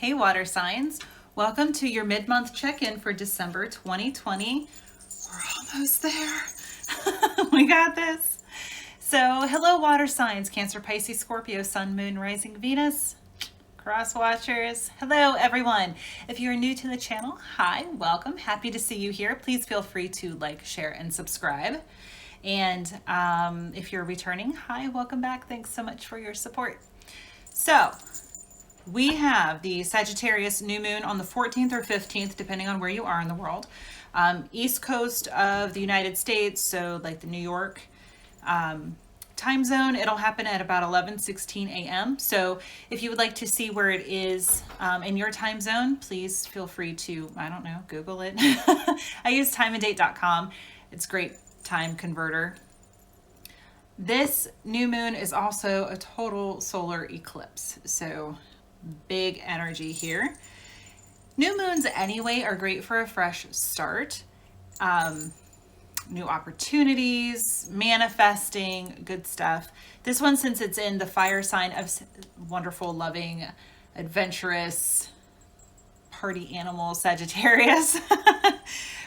Hey water signs, welcome to your mid-month check-in for December 2020. We're almost there. We got this. So hello water signs, Cancer, Pisces, Scorpio, Sun, Moon, Rising, Venus, cross watchers. Hello everyone. If you're new to the channel, hi, welcome. Happy to see you here. Please feel free to like, share, and subscribe. And if you're returning, hi, welcome back. Thanks so much for your support. So we have the Sagittarius new moon on the 14th or 15th, depending on where you are in the world. East coast of the United States, so like the New York time zone, it'll happen at about 11:16 a.m. So if you would like to see where it is in your time zone, please feel free to, I don't know, Google it. I use timeanddate.com. It's a great time converter. This new moon is also a total solar eclipse, so big energy here. New moons anyway are great for a fresh start. New opportunities, manifesting, good stuff. This one, since it's in the fire sign of wonderful, loving, adventurous, party animal Sagittarius,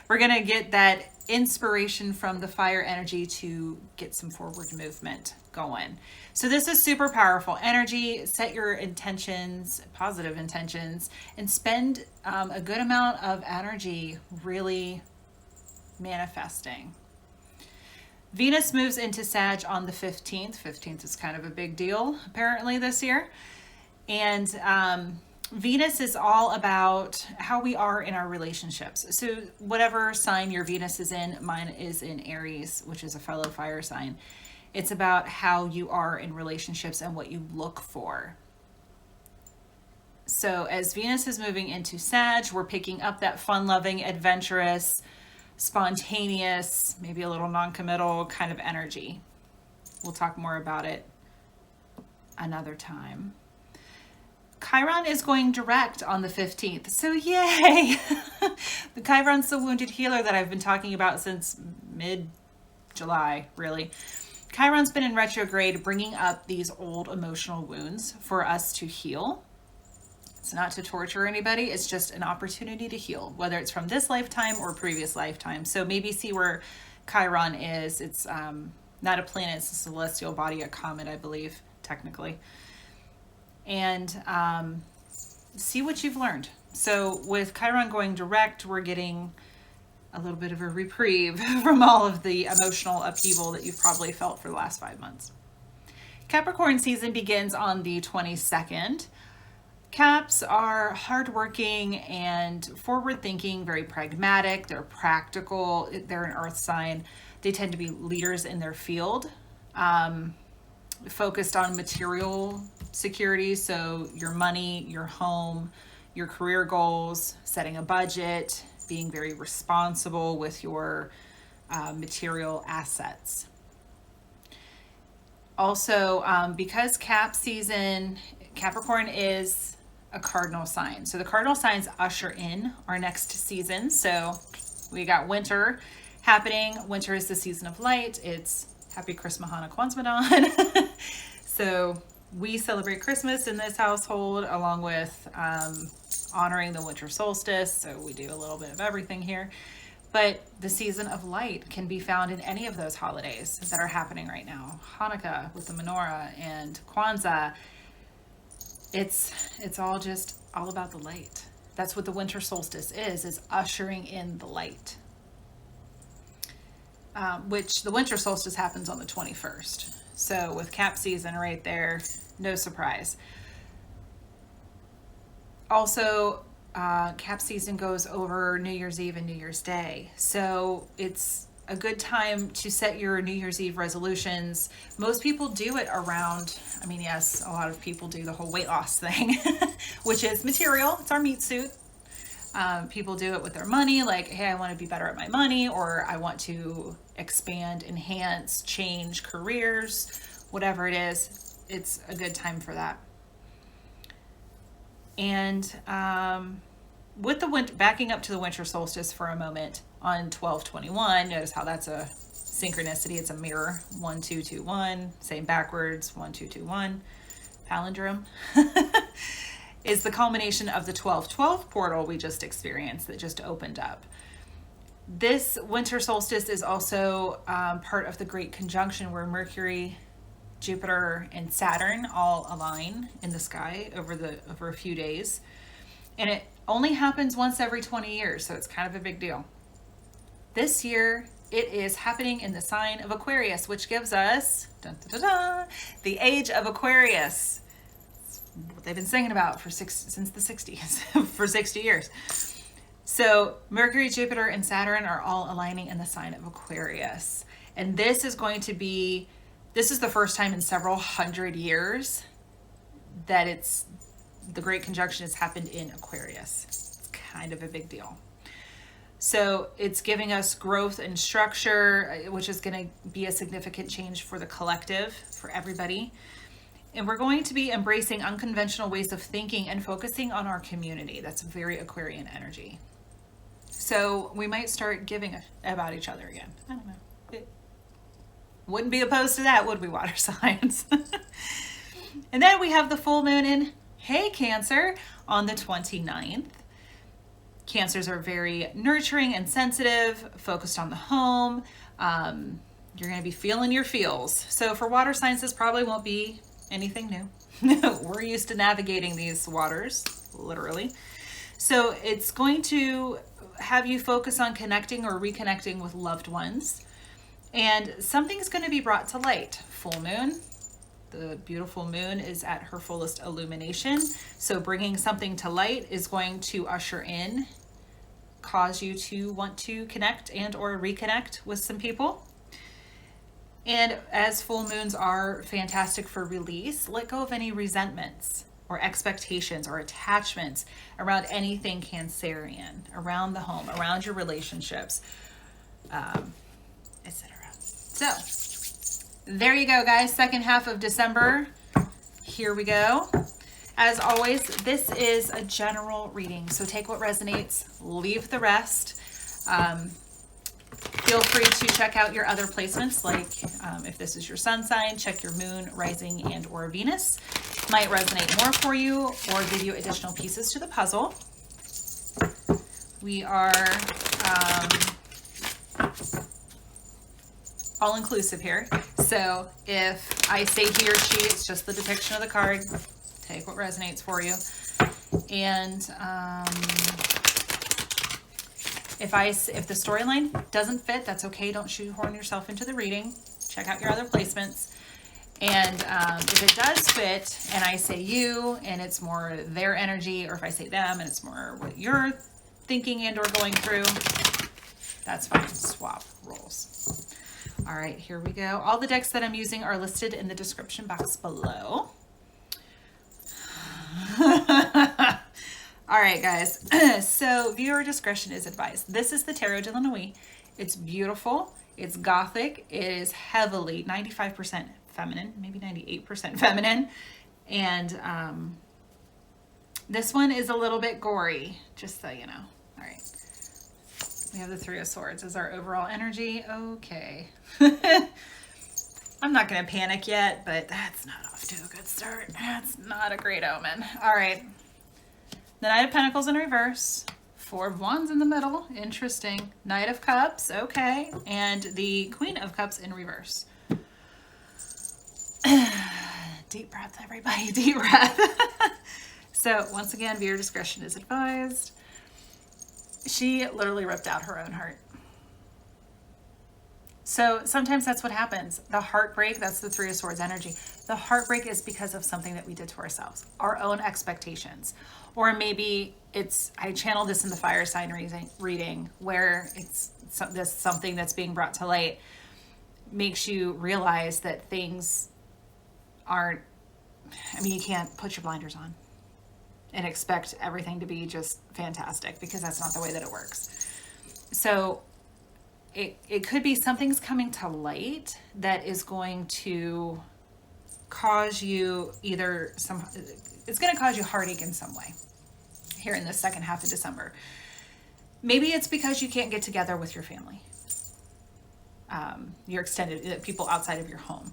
we're going to get that inspiration from the fire energy to get some forward movement going. So this is super powerful energy. Set your intentions, positive intentions, and spend a good amount of energy really manifesting. Venus moves into Sag on the 15th. 15th is kind of a big deal apparently this year. And Venus is all about how we are in our relationships. So whatever sign your Venus is in, mine is in Aries, which is a fellow fire sign. It's about how you are in relationships and what you look for. So as Venus is moving into Sag, we're picking up that fun-loving, adventurous, spontaneous, maybe a little non-committal kind of energy. We'll talk more about it another time. Chiron is going direct on the 15th, so yay! The Chiron's the wounded healer that I've been talking about since mid-July, really. Chiron's been in retrograde, bringing up these old emotional wounds for us to heal. It's not to torture anybody, it's just an opportunity to heal, whether it's from this lifetime or previous lifetime. So maybe see where Chiron is. It's not a planet, it's a celestial body, a comet, I believe, technically. And see what you've learned. So with Chiron going direct, we're getting a little bit of a reprieve from all of the emotional upheaval that you've probably felt for the last 5 months. Capricorn season begins on the 22nd. Caps are hardworking and forward-thinking, very pragmatic. They're practical. They're an earth sign. They tend to be leaders in their field. Focused on material security, so your money, your home, your career goals, setting a budget, being very responsible with your material assets. Also, because Cap season, Capricorn is a cardinal sign. So the cardinal signs usher in our next season. So we got winter happening. Winter is the season of light. It's Happy Christmas, Hanukkah, Kwanzaa. So we celebrate Christmas in this household along with honoring the winter solstice. So we do a little bit of everything here. But the season of light can be found in any of those holidays that are happening right now. Hanukkah with the menorah and Kwanzaa. It's all about the light. That's what the winter solstice is ushering in the light. Which the winter solstice happens on the 21st. So with Cap season right there, no surprise. Also, Cap season goes over New Year's Eve and New Year's Day. So it's a good time to set your New Year's Eve resolutions. Most people do it around, I mean, yes, a lot of people do the whole weight loss thing, which is material. It's our meat suit. People do it with their money, like, hey, I want to be better at my money, or I want to expand, enhance, change careers, whatever it is. It's a good time for that. And with the backing up to the winter solstice for a moment on 12/21, notice how that's a synchronicity. It's a mirror, 1 2 2 1, same backwards, 1 2 2 1, palindrome. is the culmination of the 12/12 portal we just experienced that just opened up. This winter solstice is also part of the Great Conjunction, where Mercury, Jupiter, and Saturn all align in the sky over a few days. And it only happens once every 20 years, so it's kind of a big deal. This year, it is happening in the sign of Aquarius, which gives us the age of Aquarius. What they've been singing about since the 60s, for 60 years. So Mercury, Jupiter, and Saturn are all aligning in the sign of Aquarius. And this is the first time in several hundred years that the Great Conjunction has happened in Aquarius. It's kind of a big deal. So it's giving us growth and structure, which is going to be a significant change for the collective, for everybody. And we're going to be embracing unconventional ways of thinking and focusing on our community. That's very Aquarian energy. So we might start giving about each other again. I don't know. Wouldn't be opposed to that, would we, water signs? And then we have the full moon in Cancer on the 29th. Cancers are very nurturing and sensitive, focused on the home. You're going to be feeling your feels. So for water signs, this probably won't be anything new. We're used to navigating these waters, literally. So it's going to have you focus on connecting or reconnecting with loved ones. And something's going to be brought to light. Full moon. The beautiful moon is at her fullest illumination. So bringing something to light is going to usher in, cause you to want to connect and or reconnect with some people. And as full moons are fantastic for release, let go of any resentments or expectations or attachments around anything Cancerian, around the home, around your relationships, etc. So there you go, guys. Second half of December. Here we go. As always, this is a general reading, so take what resonates, leave the rest. Feel free to check out your other placements, like if this is your sun sign, check your moon, rising, and or Venus. Might resonate more for you or give you additional pieces to the puzzle. We are all inclusive here. So if I say he or she, it's just the depiction of the card. Take what resonates for you. And if the storyline doesn't fit, that's okay. Don't shoehorn yourself into the reading. Check out your other placements. And if it does fit and I say you and it's more their energy, or if I say them and it's more what you're thinking and or going through, that's fine. Swap roles. All right, here we go. All the decks that I'm using are listed in the description box below. All right, guys. So viewer discretion is advised. This is the Tarot de la Nuit. It's beautiful. It's gothic. It is heavily 95% feminine, maybe 98% feminine. And this one is a little bit gory, just so you know. All right. We have the Three of Swords as our overall energy. Okay. I'm not going to panic yet, but that's not off to a good start. That's not a great omen. All right. The Knight of Pentacles in reverse. Four of Wands in the middle. Interesting. Knight of Cups. Okay. And the Queen of Cups in reverse. Deep breath, everybody. Deep breath. So once again, viewer discretion is advised. She literally ripped out her own heart. So sometimes that's what happens. The heartbreak, that's the Three of Swords energy. The heartbreak is because of something that we did to ourselves, our own expectations. Or maybe I channeled this in the fire sign reading where it's something that's being brought to light makes you realize that things aren't, you can't put your blinders on and expect everything to be just fantastic, because that's not the way that it works. So it could be something's coming to light that is going to cause you it's going to cause you heartache in some way here in the second half of December. Maybe it's because you can't get together with your family, your extended people outside of your home.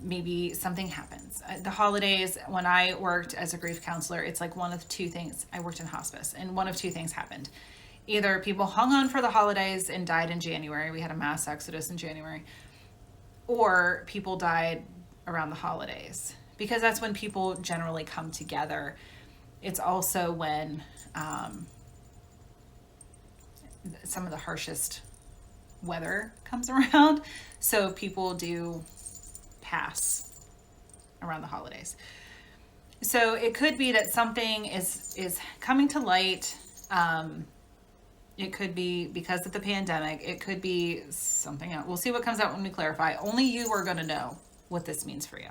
Maybe something happens. The holidays, when I worked as a grief counselor, it's like one of two things. I worked in hospice, and one of two things happened. Either people hung on for the holidays and died in January. We had a mass exodus in January. Or people died around the holidays, because that's when people generally come together. It's also when some of the harshest weather comes around. So people do pass around the holidays. So it could be that something is coming to light. It could be because of the pandemic. It could be something else. We'll see what comes out when we clarify. Only you are going to know what this means for you.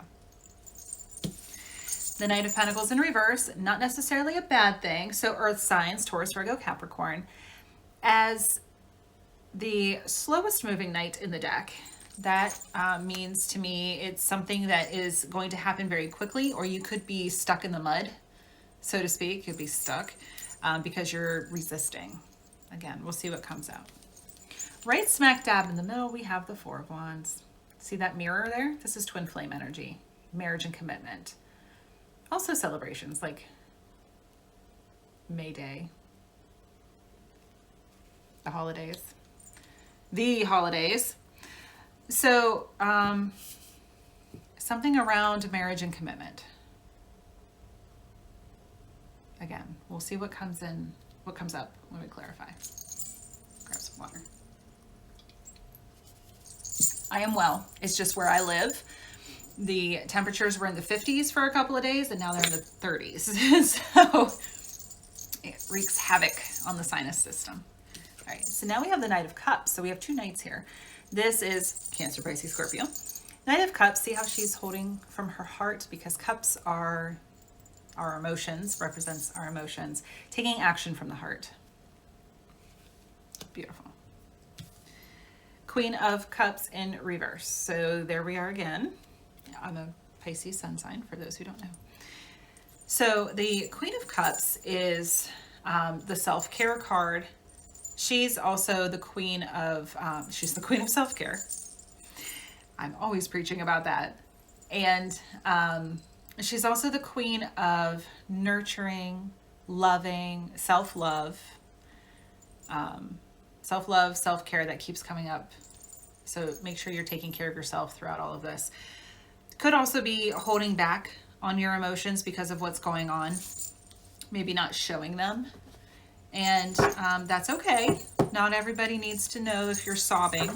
The Knight of Pentacles in reverse, not necessarily a bad thing. So earth signs, Taurus, Virgo, Capricorn. As the slowest moving knight in the deck, that means to me it's something that is going to happen very quickly, or you could be stuck in the mud, so to speak. You'd be stuck because you're resisting. Again, we'll see what comes out. Right smack dab in the middle, we have the Four of Wands. See that mirror there? This is twin flame energy, marriage and commitment. Also celebrations like May Day, the holidays. So something around marriage and commitment. Again, we'll see what comes in, what comes up when we clarify. Grab some water. I am well. It's just where I live. The temperatures were in the 50s for a couple of days, and now they're in the 30s. So it wreaks havoc on the sinus system. All right, so now we have the Knight of Cups. So we have two knights here. This is Cancer, Pisces, Scorpio. Knight of Cups, see how she's holding from her heart, because cups are our emotions, represents our emotions, taking action from the heart. Beautiful. Queen of Cups in reverse. So there we are again. I'm a Pisces sun sign, for those who don't know. So the Queen of Cups is the self-care card. She's also the queen of, she's the queen of self-care. I'm always preaching about that. And she's also the queen of nurturing, loving, self-love, self-care that keeps coming up. So make sure you're taking care of yourself throughout all of this. Could also be holding back on your emotions because of what's going on. Maybe not showing them. And that's okay. Not everybody needs to know if you're sobbing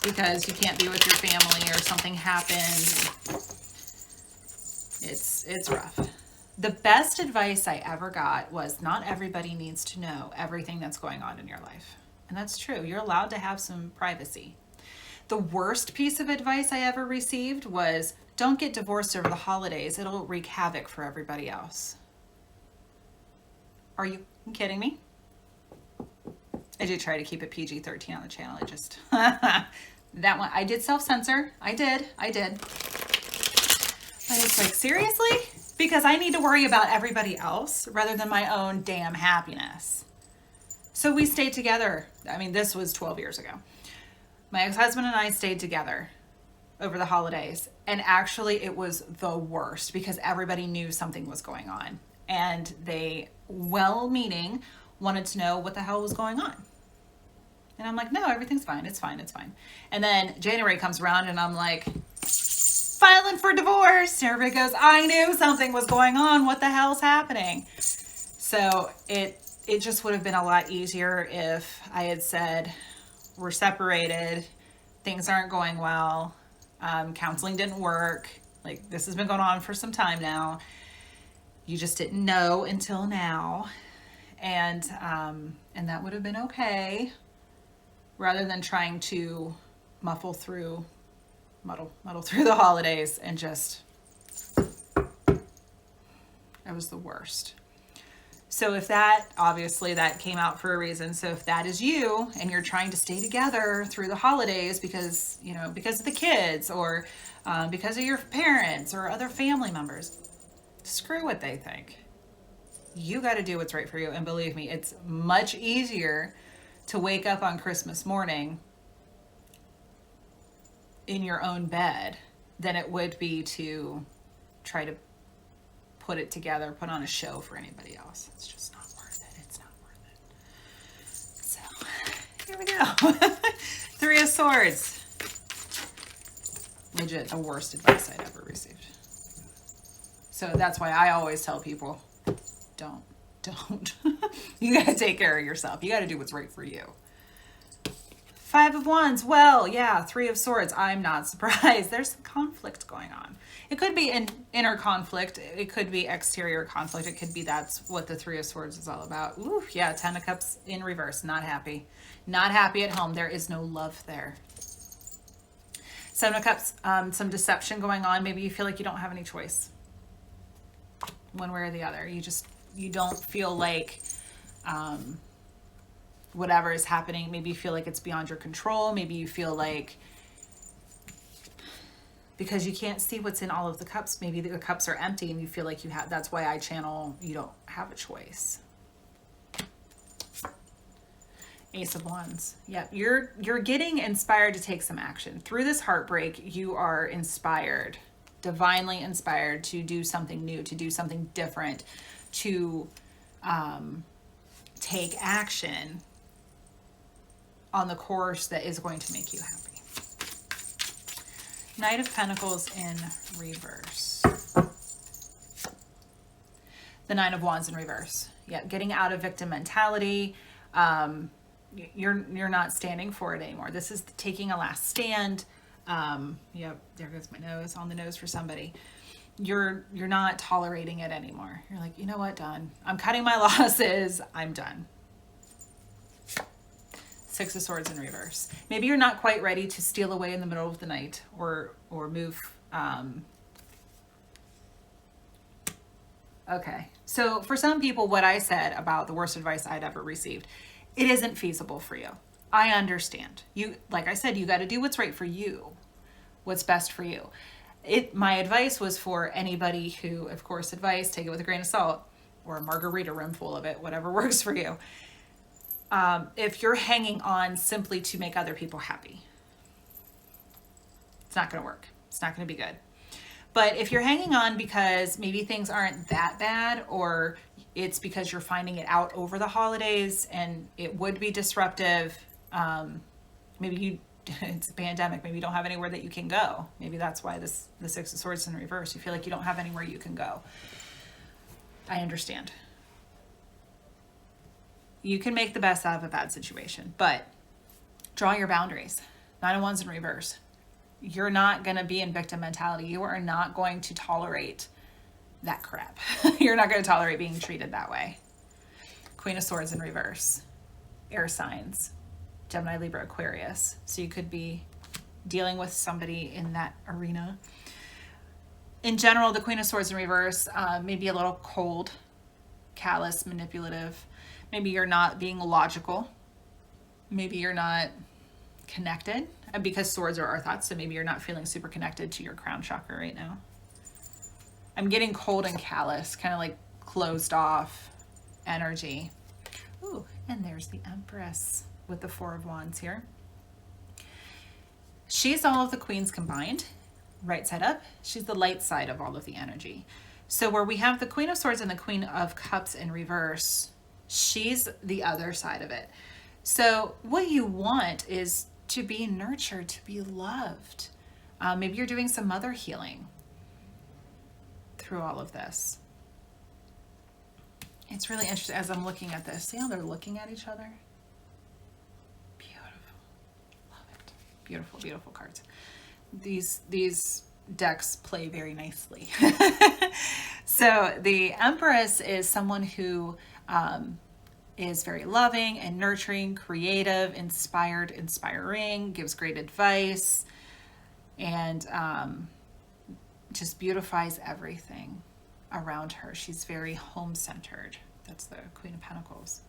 because you can't be with your family or something happened. It's rough. The best advice I ever got was not everybody needs to know everything that's going on in your life. And that's true. You're allowed to have some privacy. The worst piece of advice I ever received was, don't get divorced over the holidays. It'll wreak havoc for everybody else. Are you kidding me? I did try to keep it PG-13 on the channel. I just, that one, I did self-censor. I did. But it's like, seriously? Because I need to worry about everybody else rather than my own damn happiness. So we stayed together. I mean, this was 12 years ago. My ex-husband and I stayed together over the holidays. And actually it was the worst because everybody knew something was going on. And they, well-meaning, wanted to know what the hell was going on. And I'm like, no, everything's fine. It's fine. And then January comes around and I'm like, filing for divorce. And everybody goes, I knew something was going on. What the hell's happening? So it just would have been a lot easier if I had said, we're separated. Things aren't going well. Counseling didn't work. Like, this has been going on for some time now. You just didn't know until now. And that would have been okay, rather than trying to muddle through the holidays and just, it was the worst. So if that, obviously that came out for a reason. So if that is you and you're trying to stay together through the holidays because, you know, because of the kids or because of your parents or other family members, screw what they think. You got to do what's right for you. And believe me, it's much easier to wake up on Christmas morning in your own bed than it would be to try to put it together, put on a show for anybody else. It's just not worth it. It's not worth it. So here we go. Three of Swords. Legit the worst advice I'd ever received. So that's why I always tell people, don't. You gotta take care of yourself. You gotta do what's right for you. Five of Wands. Well, yeah, Three of Swords. I'm not surprised. There's some conflict going on. It could be an inner conflict. It could be exterior conflict. It could be that's what the Three of Swords is all about. Ooh, yeah, Ten of Cups in reverse. Not happy. Not happy at home. There is no love there. Seven of Cups. Some deception going on. Maybe you feel like you don't have any choice. One way or the other. You don't feel like whatever is happening, maybe you feel like it's beyond your control. Maybe you feel like because you can't see what's in all of the cups, maybe the cups are empty and you feel like you have, that's why I channel, you don't have a choice. Ace of Wands. Yep, you're getting inspired to take some action. Through this heartbreak, you are inspired, divinely inspired to do something new, to do something different, to take action on the course that is going to make you happy. Knight of Pentacles in reverse. The Nine of Wands in reverse. Yeah, getting out of victim mentality. You're not standing for it anymore. This is taking a last stand. Yep, there goes my nose, on the nose for somebody. You're not tolerating it anymore. You're like, you know what, done. I'm cutting my losses. I'm done. Six of Swords in reverse. Maybe you're not quite ready to steal away in the middle of the night or move. Okay. So for some people, what I said about the worst advice I'd ever received, it isn't feasible for you. I understand. You, like I said, you got to do what's right for you, what's best for you. My advice was for anybody who, of course, advice, take it with a grain of salt or a margarita rim full of it, whatever works for you. If you're hanging on simply to make other people happy, it's not going to work. It's not going to be good. But if you're hanging on because maybe things aren't that bad, or it's because you're finding it out over the holidays and it would be disruptive, maybe it's a pandemic, maybe you don't have anywhere that you can go. Maybe that's why the Six of Swords in reverse. You feel like you don't have anywhere you can go. I understand. You can make the best out of a bad situation, but draw your boundaries. Nine of Wands in reverse. You're not going to be in victim mentality. You are not going to tolerate that crap. You're not going to tolerate being treated that way. Queen of Swords in reverse. Air signs. Gemini, Libra, Aquarius. So you could be dealing with somebody in that arena. In general, the Queen of Swords in reverse, maybe a little cold, callous, manipulative. Maybe you're not being logical. Maybe you're not connected, because swords are our thoughts. So maybe you're not feeling super connected to your crown chakra right now. I'm getting cold and callous, kind of like closed off energy. Ooh, and there's the Empress with the Four of Wands here. She's all of the queens combined, right side up. She's the light side of all of the energy. So where we have the Queen of Swords and the Queen of Cups in reverse, she's the other side of it. So what you want is to be nurtured, to be loved. Maybe you're doing some mother healing through all of this. It's really interesting as I'm looking at this. See how they're looking at each other? Beautiful. Love it. Beautiful, beautiful cards. These decks play very nicely. So the Empress is someone who is very loving and nurturing, creative, inspired, inspiring, gives great advice, and just beautifies everything around her. She's very home-centered. That's the Queen of Pentacles.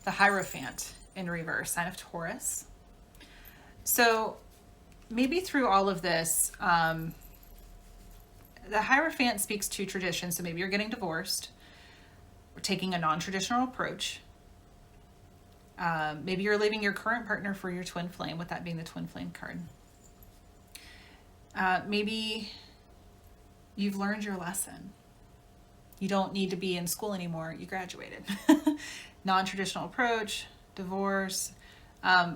The Hierophant in reverse, sign of Taurus. So maybe through all of this, the Hierophant speaks to tradition. So maybe you're getting divorced, or taking a non-traditional approach. Maybe you're leaving your current partner for your twin flame, with that being the twin flame card. Maybe you've learned your lesson. You don't need to be in school anymore. You graduated. Non-traditional approach, divorce.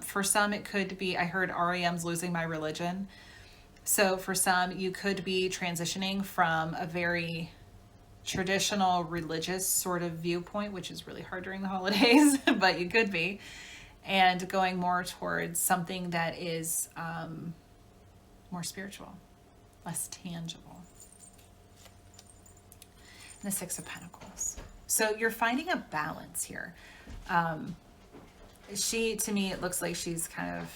For some, it could be, I heard REM's Losing My Religion. So for some, you could be transitioning from a very traditional religious sort of viewpoint, which is really hard during the holidays, but you could be, and going more towards something that is more spiritual, less tangible. And the Six of Pentacles. So you're finding a balance here. To me, it looks like she's kind of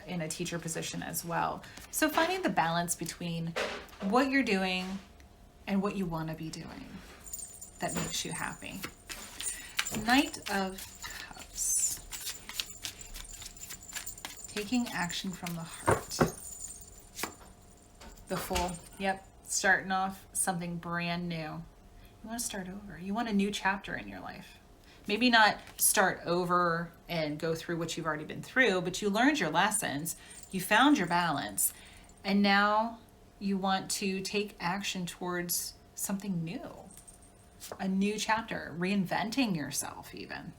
in a teacher position as well. So finding the balance between what you're doing and what you want to be doing that makes you happy. Knight of Cups. Taking action from the heart. The Fool. Yep. Starting off something brand new. You want to start over. You want a new chapter in your life. Maybe not start over and go through what you've already been through, but you learned your lessons, you found your balance, and now you want to take action towards something new. A new chapter, reinventing yourself even.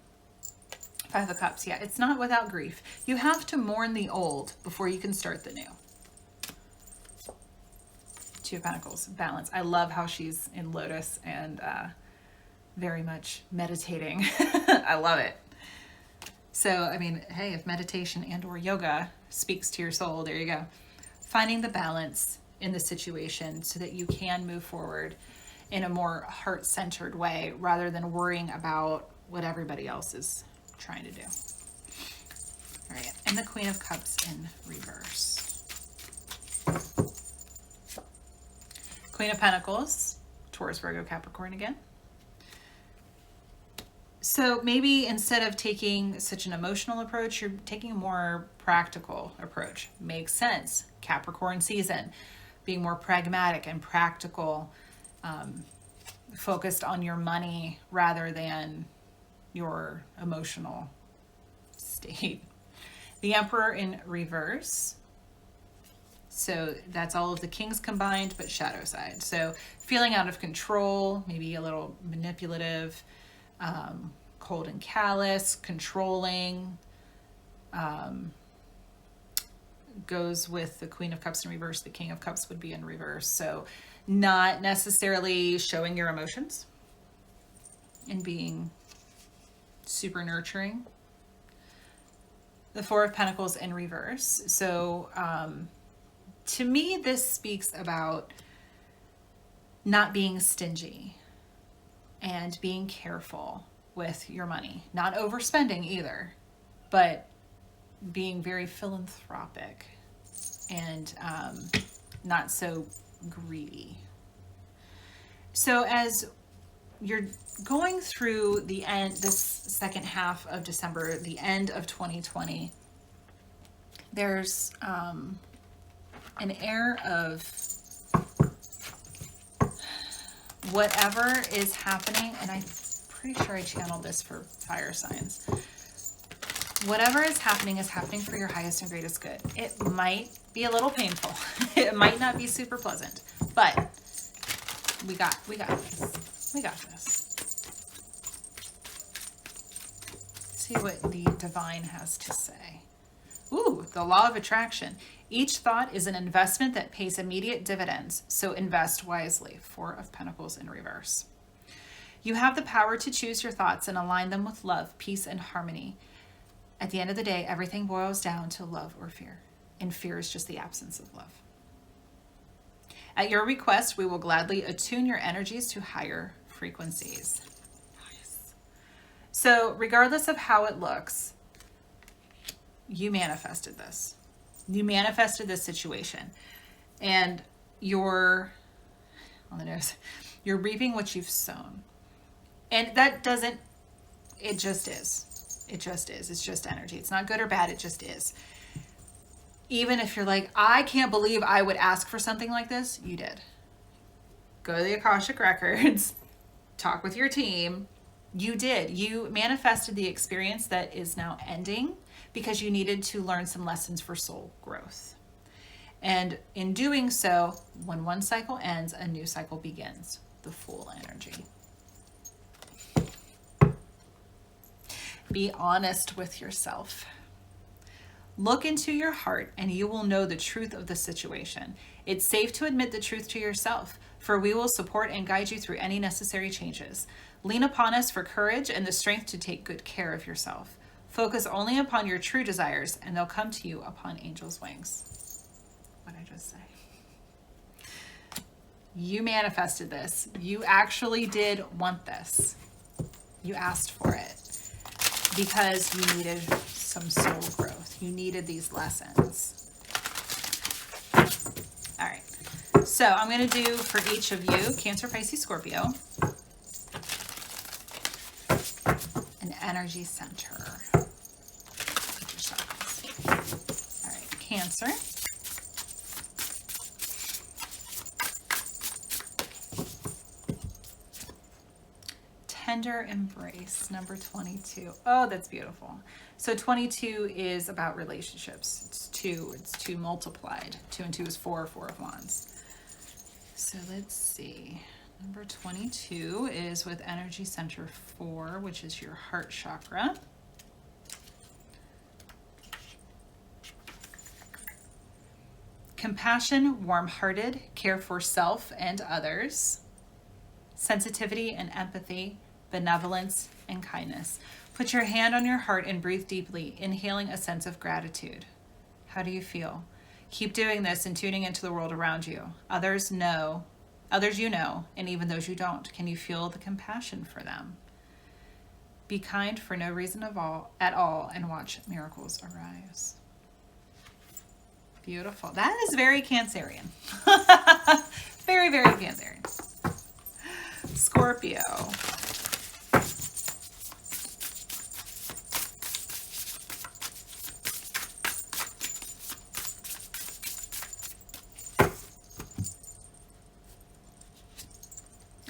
Five of Cups, yeah, it's not without grief. You have to mourn the old before you can start the new. Two of Pentacles, balance. I love how she's in lotus and very much meditating. I love it. So, I mean, hey, if meditation and or yoga speaks to your soul, there you go. Finding the balance in the situation so that you can move forward in a more heart-centered way rather than worrying about what everybody else is trying to do. All right, and the Queen of Cups in reverse. Queen of Pentacles, Taurus, Virgo, Capricorn again. So maybe instead of taking such an emotional approach, you're taking a more practical approach. Makes sense. Capricorn season, being more pragmatic and practical, focused on your money rather than your emotional state. The Emperor in reverse. So that's all of the kings combined, but shadow side. So feeling out of control, maybe a little manipulative, cold and callous, controlling, goes with the Queen of Cups in reverse. The King of Cups would be in reverse. So not necessarily showing your emotions and being super nurturing. The Four of Pentacles in reverse. So to me, this speaks about not being stingy and being careful with your money. Not overspending either, but being very philanthropic and not so greedy. So as you're going through the end, this second half of December, the end of 2020, there's an air of whatever is happening, and I'm pretty sure I channeled this for fire signs. Whatever is happening for your highest and greatest good. It might be a little painful. It might not be super pleasant, but we got this. We got this. Let's see what the divine has to say. Ooh, the law of attraction. Each thought is an investment that pays immediate dividends, so invest wisely. Four of Pentacles in reverse. You have the power to choose your thoughts and align them with love, peace, and harmony. At the end of the day, everything boils down to love or fear, and fear is just the absence of love. At your request, we will gladly attune your energies to higher frequencies. Nice. So regardless of how it looks, you manifested this. You manifested this situation, and you're on the nose. You're reaping what you've sown, and that doesn't. It just is. It just is. It's just energy. It's not good or bad. It just is. Even if you're like, I can't believe I would ask for something like this, you did. Go to the Akashic Records, talk with your team, You did. You manifested the experience that is now ending because you needed to learn some lessons for soul growth. And in doing so, when one cycle ends, a new cycle begins. The Fool energy. Be honest with yourself. Look into your heart and you will know the truth of the situation. It's safe to admit the truth to yourself, for we will support and guide you through any necessary changes. Lean upon us for courage and the strength to take good care of yourself. Focus only upon your true desires and they'll come to you upon angels' wings. What did I just say? You manifested this. You actually did want this. You asked for it because you needed some soul growth. You needed these lessons. All right. So I'm going to do for each of you, Cancer, Pisces, Scorpio, an energy center. All right, Cancer. Tender embrace, number 22. Oh, that's beautiful. So 22 is about relationships. It's two multiplied. 2 and 2 is 4 of wands. So let's see. Number 22 is with energy center 4, which is your heart chakra. Compassion, warm-hearted, care for self and others. Sensitivity and empathy, benevolence and kindness. Put your hand on your heart and breathe deeply, inhaling a sense of gratitude. How do you feel? Keep doing this and tuning into the world around you. Others you know, and even those you don't. Can you feel the compassion for them? Be kind for no reason at all and watch miracles arise. Beautiful. That is very Cancerian. Very, very Cancerian. Scorpio.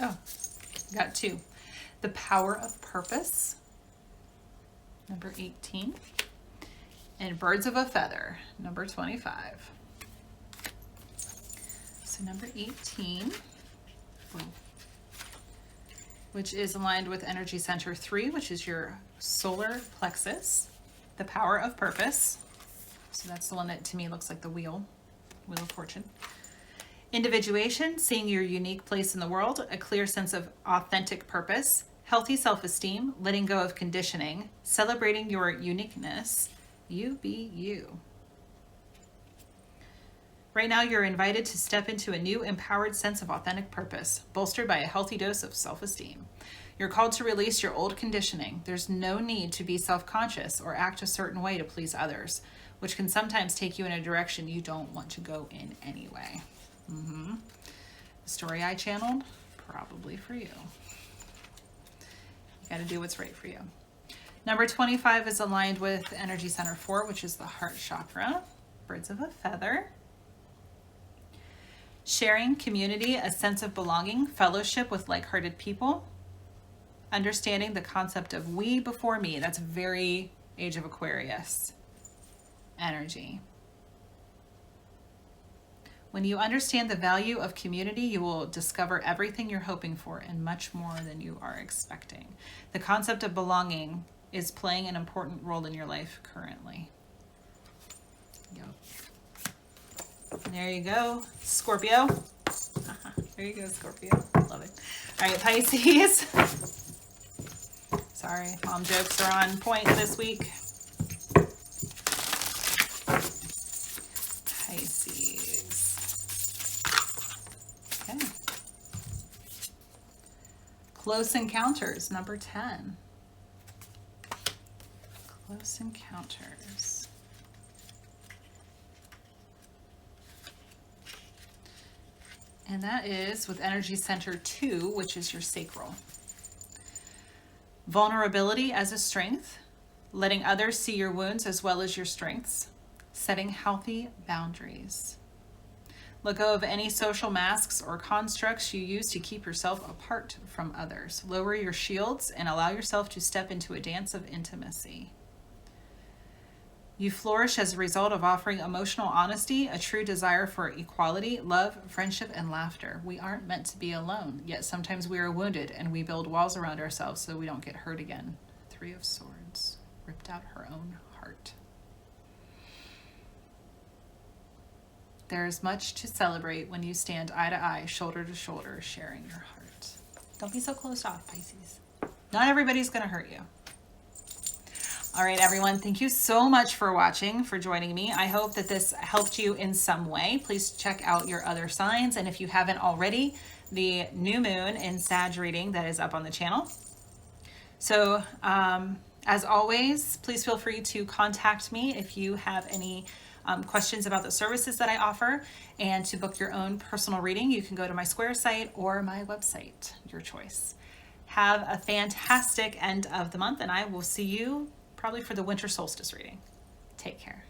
Oh, got 2. The Power of Purpose, number 18. And Birds of a Feather, number 25. So number 18, which is aligned with energy center 3, which is your solar plexus, the Power of Purpose. So that's the one that to me looks like the wheel of fortune. Individuation, seeing your unique place in the world, a clear sense of authentic purpose, healthy self-esteem, letting go of conditioning, celebrating your uniqueness. You be you. Right now, you're invited to step into a new empowered sense of authentic purpose, bolstered by a healthy dose of self-esteem. You're called to release your old conditioning. There's no need to be self-conscious or act a certain way to please others, which can sometimes take you in a direction you don't want to go in anyway. The story I channeled, probably for you. You got to do what's right for you. Number 25 is aligned with energy center 4, which is the heart chakra. Birds of a Feather. Sharing, community, a sense of belonging, fellowship with like-hearted people. Understanding the concept of we before me. That's very Age of Aquarius energy. When you understand the value of community, you will discover everything you're hoping for and much more than you are expecting. The concept of belonging is playing an important role in your life currently. Yep. There you go, Scorpio. There you go, Scorpio. Love it. All right, Pisces. Sorry, mom jokes are on point this week. Close Encounters, number 10. Close Encounters. And that is with energy center 2, which is your sacral. Vulnerability as a strength, letting others see your wounds as well as your strengths, setting healthy boundaries. Let go of any social masks or constructs you use to keep yourself apart from others. Lower your shields and allow yourself to step into a dance of intimacy. You flourish as a result of offering emotional honesty, a true desire for equality, love, friendship, and laughter. We aren't meant to be alone, yet sometimes we are wounded and we build walls around ourselves so we don't get hurt again. Three of Swords, ripped out her own heart. There is much to celebrate when you stand eye to eye, shoulder to shoulder, sharing your heart. Don't be so closed off, Pisces. Not everybody's going to hurt you. All right, everyone. Thank you so much for watching, for joining me. I hope that this helped you in some way. Please check out your other signs. And if you haven't already, the new moon in Sag reading that is up on the channel. So as always, please feel free to contact me if you have any questions about the services that I offer, and to book your own personal reading, you can go to my Square site or my website, your choice. Have a fantastic end of the month, and I will see you probably for the winter solstice reading. Take care.